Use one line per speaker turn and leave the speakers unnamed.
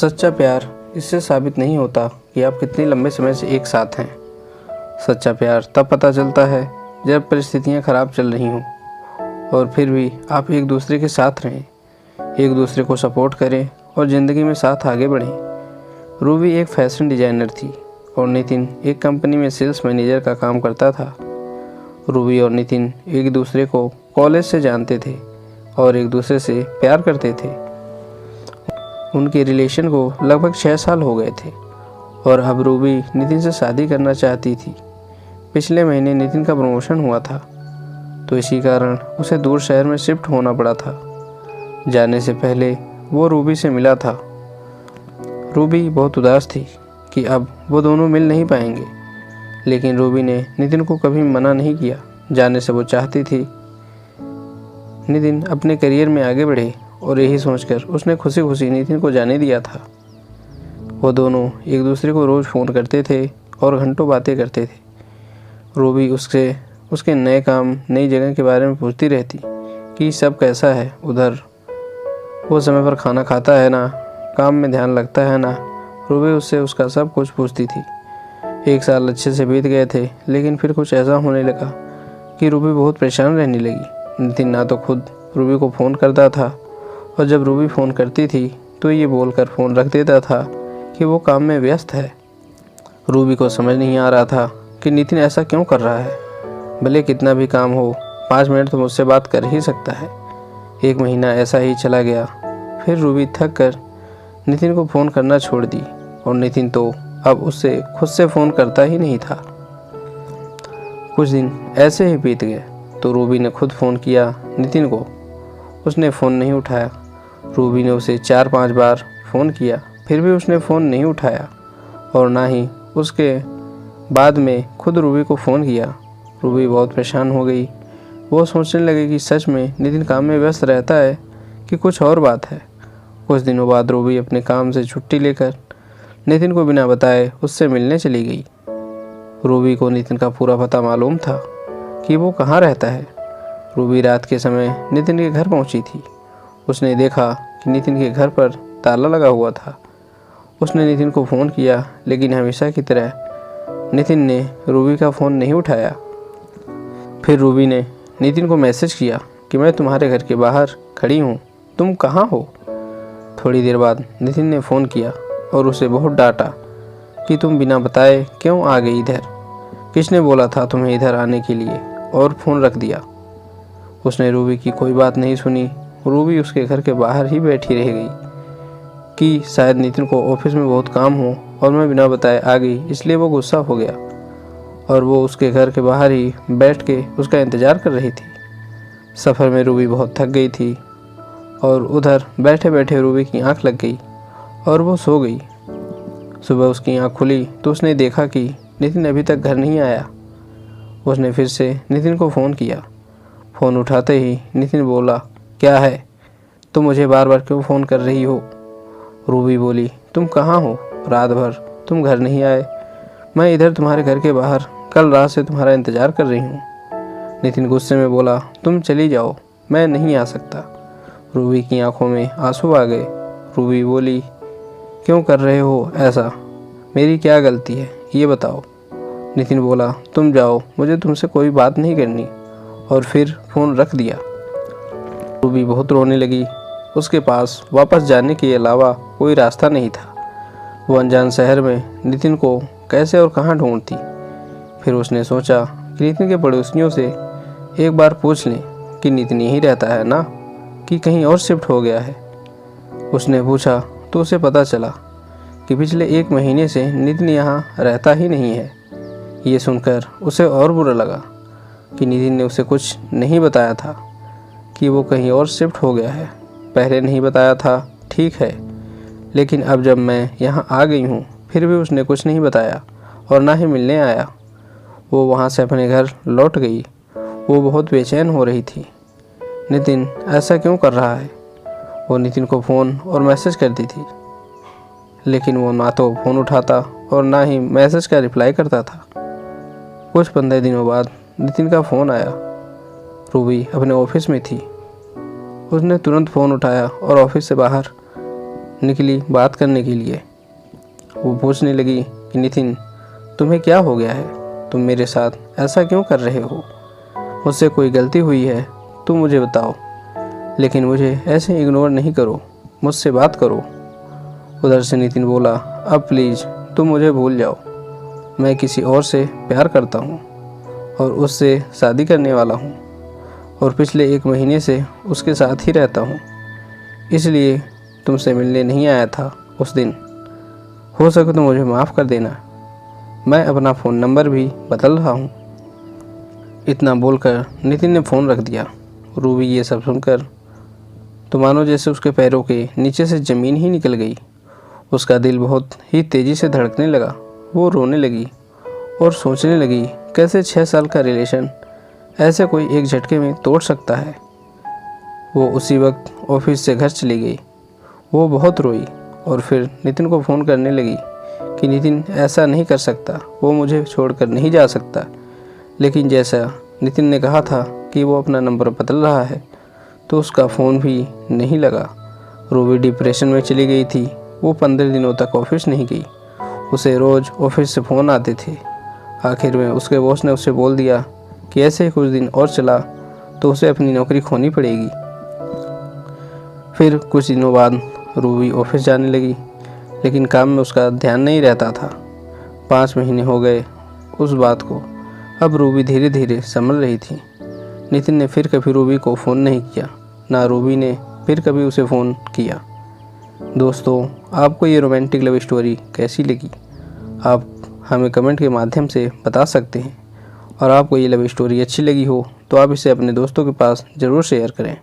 सच्चा प्यार इससे साबित नहीं होता कि आप कितने लंबे समय से एक साथ हैं। सच्चा प्यार तब पता चलता है जब परिस्थितियां खराब चल रही हों और फिर भी आप एक दूसरे के साथ रहें, एक दूसरे को सपोर्ट करें और ज़िंदगी में साथ आगे बढ़ें। रूबी एक फैशन डिज़ाइनर थी और नितिन एक कंपनी में सेल्स मैनेजर का काम करता था। रूबी और नितिन एक दूसरे को कॉलेज से जानते थे और एक दूसरे से प्यार करते थे। उनके रिलेशन को लगभग 6 साल हो गए थे और अब रूबी नितिन से शादी करना चाहती थी। पिछले महीने नितिन का प्रमोशन हुआ था तो इसी कारण उसे दूर शहर में शिफ्ट होना पड़ा था। जाने से पहले वो रूबी से मिला था। रूबी बहुत उदास थी कि अब वो दोनों मिल नहीं पाएंगे, लेकिन रूबी ने नितिन को कभी मना नहीं किया। जाने से वो चाहती थी नितिन अपने करियर में आगे बढ़े और यही सोचकर उसने खुशी खुशी नितिन को जाने दिया था। वो दोनों एक दूसरे को रोज़ फ़ोन करते थे और घंटों बातें करते थे। रूबी उसके नए काम, नई जगह के बारे में पूछती रहती कि सब कैसा है उधर, वो समय पर खाना खाता है ना, काम में ध्यान लगता है ना। रूबी उससे उसका सब कुछ पूछती थी। 1 साल अच्छे से बीत गए थे, लेकिन फिर कुछ ऐसा होने लगा कि रूबी बहुत परेशान रहने लगी। नितिन ना तो खुद रूबी को फ़ोन करता था और जब रूबी फ़ोन करती थी तो ये बोलकर फ़ोन रख देता था कि वो काम में व्यस्त है। रूबी को समझ नहीं आ रहा था कि नितिन ऐसा क्यों कर रहा है। भले कितना भी काम हो, 5 मिनट तो मुझसे बात कर ही सकता है। 1 महीना ऐसा ही चला गया। फिर रूबी थक कर नितिन को फ़ोन करना छोड़ दी और नितिन तो अब उससे खुद से फ़ोन करता ही नहीं था। कुछ दिन ऐसे ही बीत गए तो रूबी ने खुद फ़ोन किया नितिन को। उसने फ़ोन नहीं उठाया। रूबी ने उसे 4-5 बार फ़ोन किया, फिर भी उसने फ़ोन नहीं उठाया और ना ही उसके बाद में खुद रूबी को फ़ोन किया। रूबी बहुत परेशान हो गई। वो सोचने लगी कि सच में नितिन काम में व्यस्त रहता है कि कुछ और बात है। कुछ दिनों बाद रूबी अपने काम से छुट्टी लेकर नितिन को बिना बताए उससे मिलने चली गई। रूबी को नितिन का पूरा पता मालूम था कि वो कहाँ रहता है। रूबी रात के समय नितिन के घर पहुंची थी। उसने देखा कि नितिन के घर पर ताला लगा हुआ था। उसने नितिन को फ़ोन किया, लेकिन हमेशा की तरह नितिन ने रूबी का फ़ोन नहीं उठाया। फिर रूबी ने नितिन को मैसेज किया कि मैं तुम्हारे घर के बाहर खड़ी हूँ, तुम कहाँ हो। थोड़ी देर बाद नितिन ने फ़ोन किया और उसे बहुत डांटा कि तुम बिना बताए क्यों आ गई इधर, किसने बोला था तुम्हें इधर आने के लिए, और फ़ोन रख दिया। उसने रूबी की कोई बात नहीं सुनी। रूबी उसके घर के बाहर ही बैठी रह गई कि शायद नितिन को ऑफिस में बहुत काम हो और मैं बिना बताए आ गई, इसलिए वो गुस्सा हो गया और वो उसके घर के बाहर ही बैठ के उसका इंतज़ार कर रही थी। सफ़र में रूबी बहुत थक गई थी और उधर बैठे बैठे रूबी की आंख लग गई और वो सो गई। सुबह उसकी आंख खुली तो उसने देखा कि नितिन अभी तक घर नहीं आया। उसने फिर से नितिन को फ़ोन किया। फ़ोन उठाते ही नितिन बोला, क्या है, तुम मुझे बार बार क्यों फ़ोन कर रही हो। रूबी बोली, तुम कहाँ हो, रात भर तुम घर नहीं आए। मैं इधर तुम्हारे घर के बाहर कल रात से तुम्हारा इंतज़ार कर रही हूँ। नितिन गुस्से में बोला, तुम चली जाओ, मैं नहीं आ सकता। रूबी की आंखों में आंसू आ गए। रूबी बोली, क्यों कर रहे हो ऐसा, मेरी क्या गलती है ये बताओ। नितिन बोला, तुम जाओ, मुझे तुमसे कोई बात नहीं करनी, और फिर फ़ोन रख दिया। रूबी बहुत रोने लगी। उसके पास वापस जाने के अलावा कोई रास्ता नहीं था। वो अनजान शहर में नितिन को कैसे और कहाँ ढूंढती। फिर उसने सोचा कि नितिन के पड़ोसियों से एक बार पूछ लें कि नितिन यहीं रहता है ना, कि कहीं और शिफ्ट हो गया है। उसने पूछा तो उसे पता चला कि पिछले 1 महीने से नितिन यहाँ रहता ही नहीं है। ये सुनकर उसे और बुरा लगा कि नितिन ने उसे कुछ नहीं बताया था कि वो कहीं और शिफ्ट हो गया है। पहले नहीं बताया था, ठीक है, लेकिन अब जब मैं यहाँ आ गई हूँ फिर भी उसने कुछ नहीं बताया और ना ही मिलने आया। वो वहाँ से अपने घर लौट गई। वो बहुत बेचैन हो रही थी। नितिन ऐसा क्यों कर रहा है। वो नितिन को फ़ोन और मैसेज करती थी, लेकिन वो ना तो फ़ोन उठाता और ना ही मैसेज का रिप्लाई करता था। कुछ 15 दिनों बाद नितिन का फ़ोन आया। रूबी अपने ऑफिस में थी। उसने तुरंत फ़ोन उठाया और ऑफिस से बाहर निकली बात करने के लिए। वो पूछने लगी कि नितिन, तुम्हें क्या हो गया है? तुम मेरे साथ ऐसा क्यों कर रहे हो? मुझसे कोई गलती हुई है तुम मुझे बताओ, लेकिन मुझे ऐसे इग्नोर नहीं करो, मुझसे बात करो। उधर से नितिन बोला, अब प्लीज़ तुम मुझे भूल जाओ। मैं किसी और से प्यार करता हूँ और उससे शादी करने वाला हूँ और पिछले 1 महीने से उसके साथ ही रहता हूँ, इसलिए तुमसे मिलने नहीं आया था उस दिन। हो सके तो मुझे माफ़ कर देना, मैं अपना फ़ोन नंबर भी बदल रहा हूँ। इतना बोलकर नितिन ने फ़ोन रख दिया। रूबी ये सब सुनकर तो मानो जैसे उसके पैरों के नीचे से ज़मीन ही निकल गई। उसका दिल बहुत ही तेज़ी से धड़कने लगा। वो रोने लगी और सोचने लगी कैसे 6 साल का रिलेशन ऐसे कोई एक झटके में तोड़ सकता है। वो उसी वक्त ऑफिस से घर चली गई। वो बहुत रोई और फिर नितिन को फ़ोन करने लगी कि नितिन ऐसा नहीं कर सकता, वो मुझे छोड़कर नहीं जा सकता। लेकिन जैसा नितिन ने कहा था कि वो अपना नंबर बदल रहा है, तो उसका फ़ोन भी नहीं लगा। रूबी डिप्रेशन में चली गई थी। वो 15 दिनों तक ऑफिस नहीं गई। उसे रोज़ ऑफिस से फ़ोन आते थे। आखिर में उसके बॉस ने उसे बोल दिया कि ऐसे ही कुछ दिन और चला तो उसे अपनी नौकरी खोनी पड़ेगी। फिर कुछ दिनों बाद रूबी ऑफिस जाने लगी, लेकिन काम में उसका ध्यान नहीं रहता था। 5 महीने हो गए उस बात को। अब रूबी धीरे धीरे संभल रही थी। नितिन ने फिर कभी रूबी को फ़ोन नहीं किया, ना रूबी ने फिर कभी उसे फ़ोन किया। दोस्तों, आपको ये रोमांटिक लव स्टोरी कैसी लगी? आप हमें कमेंट के माध्यम से बता सकते हैं। और आपको ये लव स्टोरी अच्छी लगी हो तो आप इसे अपने दोस्तों के पास ज़रूर शेयर करें।